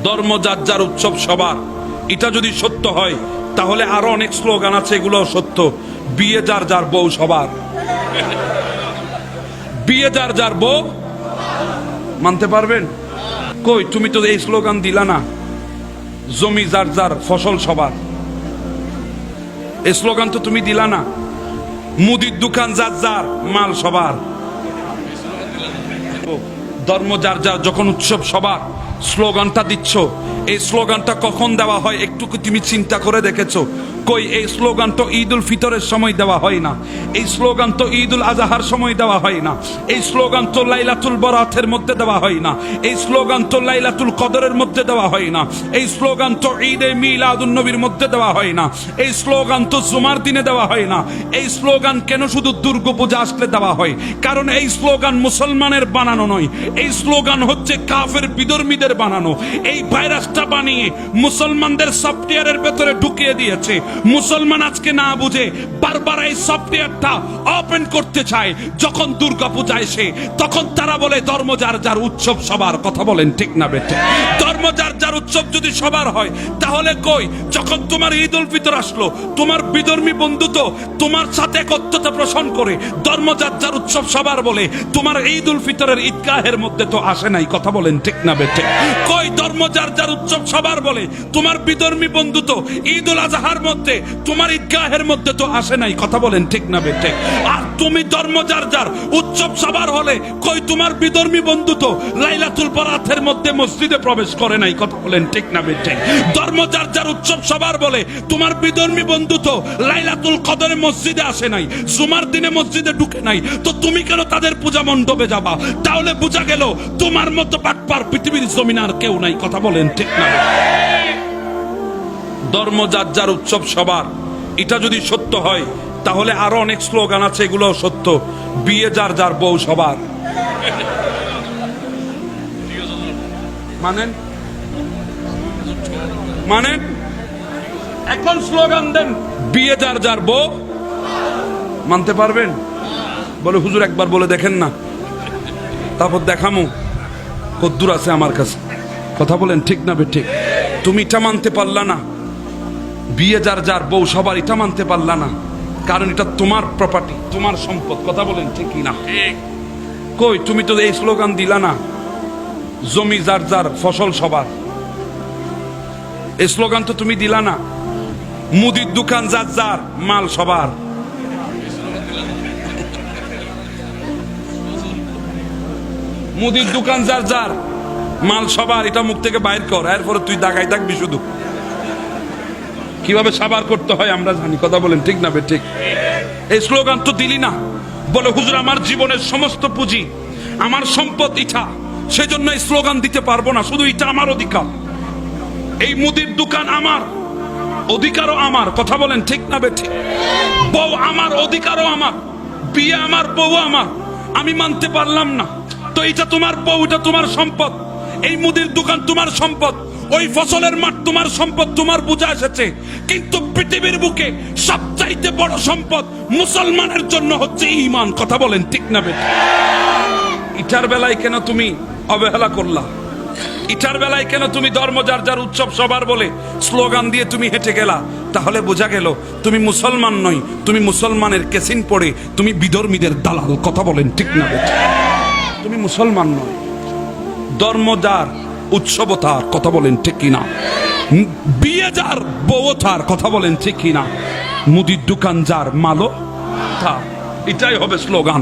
ধর্ম যার যার উৎসব সবার, এটা যদি সত্য হয় তাহলে আরো অনেক স্লোগান আছে, এগুলো সত্য। বিয়ে যার যার বউ সবার, বিয়ে যার যার বউ, মানতে পারবেন? কই তুমি তো এই স্লোগান দিলা না, জমি যার যার ফসল সবার, এই স্লোগান তো তুমি দিলা না। মুদির দোকান যার যার মাল সবার, ধর্ম যার যার যখন উৎসব সবার স্লোগানটা দিচ্ছ, এই স্লোগানটা কখন দেওয়া হয় একটু কি তুমি চিন্তা করে দেখেছো? কই এই স্লোগান তো ঈদ উল ফিতরের সময় দেওয়া হয় না, এই স্লোগান তো ঈদ উল আজহার সময় দেওয়া হয় না, এই স্লোগান তো লাইলাতুল বরাতের মধ্যে দেওয়া হয় না, এই স্লোগান তো লাইলাতুল কদরের মধ্যে দেওয়া হয় না, এই স্লোগান তো ঈদে মিলাদুন নবীর মধ্যে দেওয়া হয় না, এই স্লোগান তো জুমার দিনে দেওয়া হয় না। এই স্লোগান কেন শুধু দুর্গাপূজা আসলে দেওয়া হয়? কারণ এই স্লোগান মুসলমানের বানানো নয়, এই স্লোগান হচ্ছে কাফের বিধর্মীদের বানানো। এই ভাইরাসটা বানিয়ে মুসলমানদের সফটওয়্যারের ভেতরে ঢুকিয়ে দিয়েছে। মুসলমান আজকে না বুঝে বারবার এই সফটওয়্যারটা ওপেন করতে চায়। যখন দুর্গাপূজা আসে তখন তারা বলে ধর্ম যার যার উৎসব সবার। কথা বলেন ঠিক না বেটে? ধর্ম যার যার উৎসব যদি সবার হয় তাহলে কই যখন তোমার ঈদ উল ফিতর আসলো, তোমার বিধর্মী বন্ধু তো তোমার সাথে একত্রতা পোষণ করে ধর্ম যার যার উৎসব সবার বলে, তোমার ঈদ উল ফিতরের ঈদগাহের মধ্যে তো আসে নাই। কথা বলেন ঠিক না বেটে? কই ধর্ম যার যার উৎসব সবার বলে, তোমার বিধর্মী বন্ধু তো ঈদ উল আজহার মধ্যে তোমার ঈদগাহের মধ্যে তো আসে নাই। কথা বলেন ঠিক না বেটে? আর তুমি ধর্ম যার যার উৎসব সবার হলে কই তোমার বিধর্মী বন্ধু তো লাইলাতুল বরাতের মধ্যে মসজিদে প্রবেশ করে নাই। কথা বলেন ঠিক না বেটে? ধর্ম যার যার উৎসব সবার বলে, তোমার বিধর্মী বন্ধু তো লাইলাতুল কদরে মসজিদে আসে নাই, জুমার দিনে মসজিদে ঢুকে নাই, তো তুমি কেন তাদের পূজা মণ্ডপে যাবা? তাহলে বোঝা গেল তোমার মতো বাটপার পৃথিবীর জমিন আর কেউ নাই। কথা বলেন ঠিক না? ধর্ম যার যার উৎসব সবার, এটা যদি সত্য হয় তাহলে আরো অনেক স্লোগান আছে, এগুলো সত্য। বিয়ে যার যার বউ সবার, মানেন? মানেন? এখন স্লোগান দেন বিয়ে যার যার বউ, মানতে পারবেন? বলে হুজুর একবার বলে দেখেন না, তারপর দেখামো কদ্দুর আছে আমার কাছে। কথা বলেন ঠিক না ঠিক? তুমি এটা মানতে পারলা না, বিয়ে যার যার বউ সবার, এটা মানতে পারলা না, কারণ এটা তোমার প্রপার্টি, তোমার সম্পদ। কথা বলেন ঠিক না? কই তুমি তো এই স্লোগান দিলা না, জমি যার যার ফসল সবার, এই স্লোগান তো তুমি দিলা না। মুদির দোকান যার যার মাল সবার, মুদির দোকান যার যার মাল সবার, এটা মুখ থেকে বাইর কর, এরপরে তুই দাগাই থাকবি শুধু। কিভাবে সাবার করতে হয় আমরা জানি। কথা বলেন ঠিক না ঠিক? এই স্লোগান তো দিলি না। বলে হুজুর আমার জীবনের সমস্ত পুঁজি, আমার সম্পদ ইটা, সেজন্য এই স্লোগান দিতে পারবো না, শুধু এটা আমার অধিকার, এই মুদির দোকান আমার, অধিকারও আমার। কথা বলেন ঠিক না ঠিক? বউ আমার, অধিকারও আমার, বিয়ে আমার, বউ আমার। আমি মানতে পারলাম না, তো এটা তোমার বউ, এটা তোমার সম্পদ, এই মুদির দোকান তোমার সম্পদ, ওই ফসলের মাঠ তোমার সম্পদ, তোমার বোঝা এসেছে। কিন্তু পৃথিবীর বুকে সবচাইতে বড় সম্পদ মুসলমানের জন্য হচ্ছে ঈমান। কথা বলেন ঠিক না বেটা? ইটার বেলায় কেন তুমি অবহেলা করলা? ইটার বেলায় কেন তুমি ধর্ম যার যার উৎসব সবার বলে স্লোগান দিয়ে তুমি হেঁটে গেলা? তাহলে বোঝা গেল তুমি মুসলমান নই, তুমি মুসলমানের কেসিন পড়ে তুমি বিধর্মীদের দালাল। কথা বলেন ঠিক না বেটা? তুমি মুসলমান নয়, ধর্ম যার উৎসব তার। কথা বলেন ঠিক কিনা? বিয়ে যার বউ তার। কথা বলেন ঠিক কিনা? মুদির দোকান যার মালো তার। এটাই হবে স্লোগান।